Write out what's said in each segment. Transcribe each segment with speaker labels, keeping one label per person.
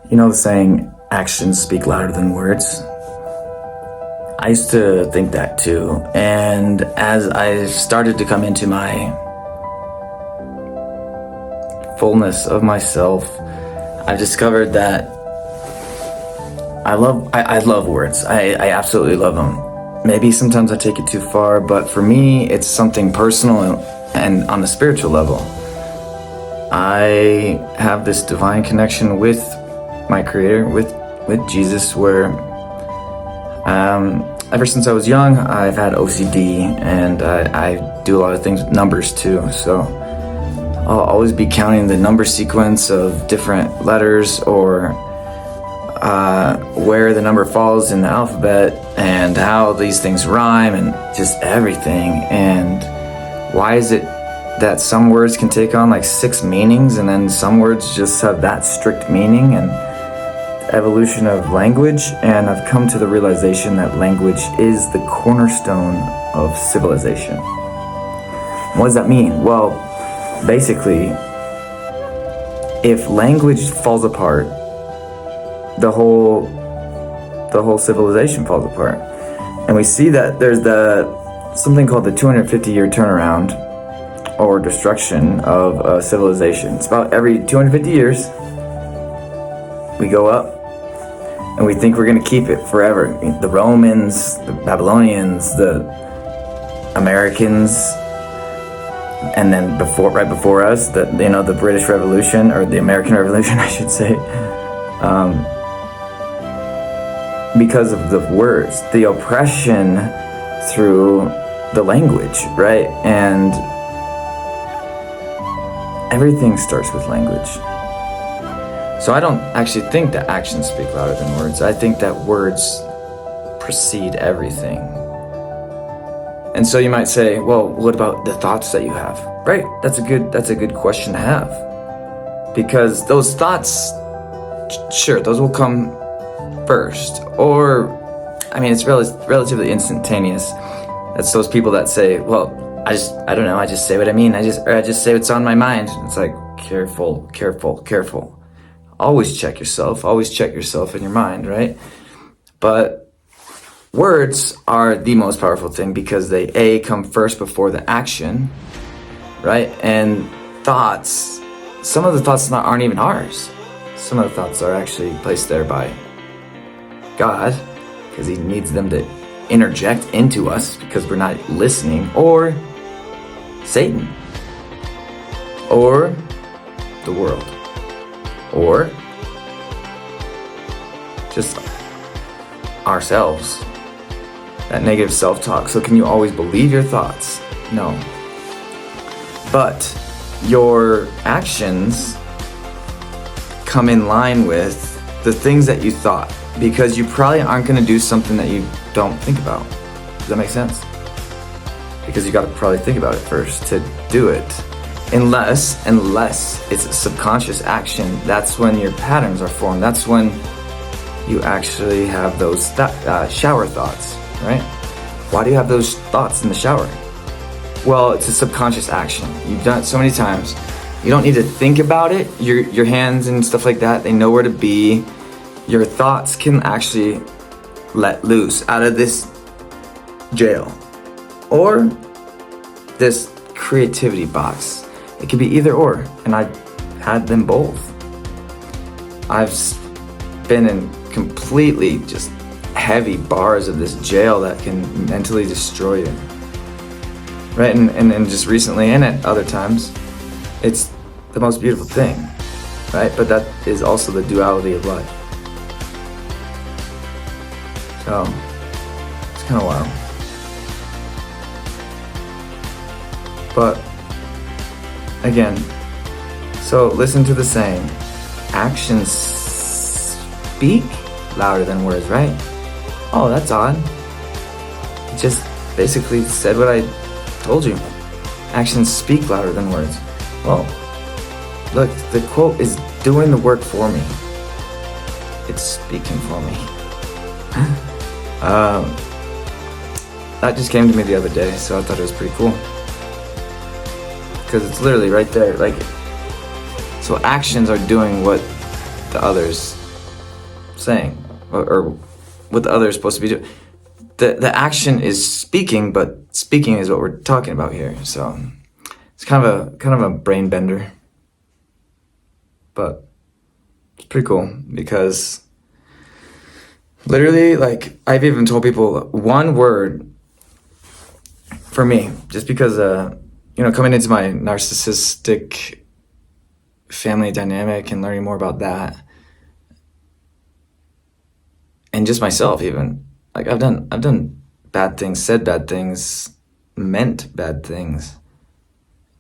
Speaker 1: You know the saying, actions speak louder than words? I used to think that too. And as I started to come into my fullness of myself, I've discovered that I love words. I absolutely love them. Maybe sometimes I take it too far, but for me, it's something personal and on a spiritual level. I have this divine connection with my Creator, with Jesus, where ever since I was young, I've had OCD, and I do a lot of things with numbers too. So I'll always be counting the number sequence of different letters, or where the number falls in the alphabet, and how these things rhyme, and just everything. And why is it that some words can take on like 6 meanings, and then some words just have that strict meaning? And evolution of language, and I've come to the realization that language is the cornerstone of civilization. What does that mean? Well, basically, if language falls apart, the whole civilization falls apart. And we see that there's something called the 250-year turnaround or destruction of a civilization. It's about every 250 years we go up, and we think we're going to keep it forever. The Romans, the Babylonians, the Americans, and then right before us, the British Revolution, or the American Revolution, I should say, because of the words, the oppression through the language, right? And everything starts with language. So I don't actually think that actions speak louder than words. I think that words precede everything. And so you might say, well, what about the thoughts that you have? Right, that's a good question to have. Because those thoughts, sure, those will come first. Or, I mean, it's relatively instantaneous. That's those people that say, well, I just say what I mean. I just say what's on my mind. It's like, careful. Always check yourself in your mind, right? But words are the most powerful thing, because they come first before the action, right? And thoughts, some of the thoughts aren't even ours. Some of the thoughts are actually placed there by God, because He needs them to interject into us because we're not listening, or Satan, or the world, or just ourselves, that negative self-talk. So can you always believe your thoughts? No. But your actions come in line with the things that you thought, because you probably aren't going to do something that you don't think about. Does that make sense? Because you got to probably think about it first to do it. Unless it's a subconscious action, that's when your patterns are formed. That's when you actually have those shower thoughts, right? Why do you have those thoughts in the shower? Well, it's a subconscious action. You've done it so many times. You don't need to think about it. Your hands and stuff like that, they know where to be. Your thoughts can actually let loose out of this jail, or this creativity box. It could be either or, and I've had them both. I've been in completely just heavy bars of this jail that can mentally destroy you, right? And just recently, and at other times, it's the most beautiful thing, right? But that is also the duality of life. So it's kind of wild. But again, so listen to the saying, actions speak louder than words, right? Oh, that's odd. It just basically said what I told you. Actions speak louder than words. Well, look, the quote is doing the work for me. It's speaking for me. That just came to me the other day, so I thought it was pretty cool. Because it's literally right there. Like, so actions are doing what the others saying, or what the other is supposed to be doing. The action is speaking, but speaking is what we're talking about here. So it's kind of a brain bender, but it's pretty cool because literally, like, I've even told people one word for me, just because coming into my narcissistic family dynamic and learning more about that, and just myself even. Like, I've done bad things, said bad things, meant bad things.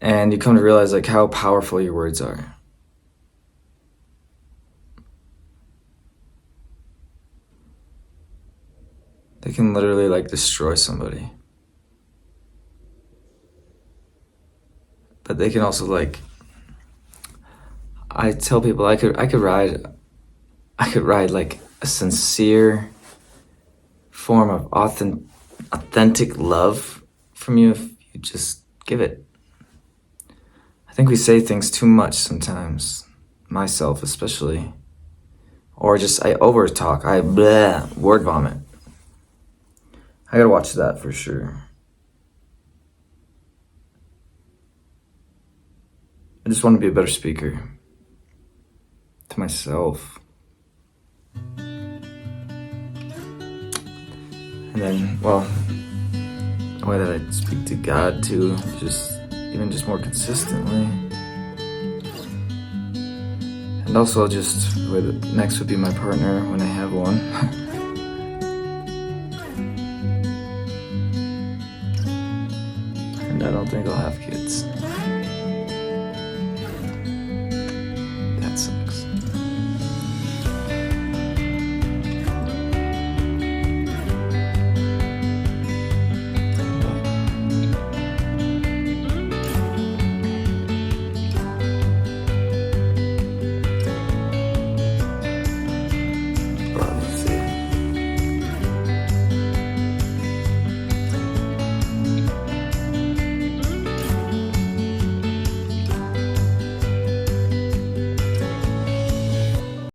Speaker 1: And you come to realize, like, how powerful your words are. They can literally, like, destroy somebody. But they can also, like, I tell people I could ride like a sincere form of authentic love from you if you just give it. I think we say things too much sometimes, myself especially, or just I over talk, word vomit. I gotta watch that for sure. I just want to be a better speaker to myself. And then, well, the way that I speak to God too, just more consistently. And also just the way that next would be my partner when I have one. And I don't think I'll have kids.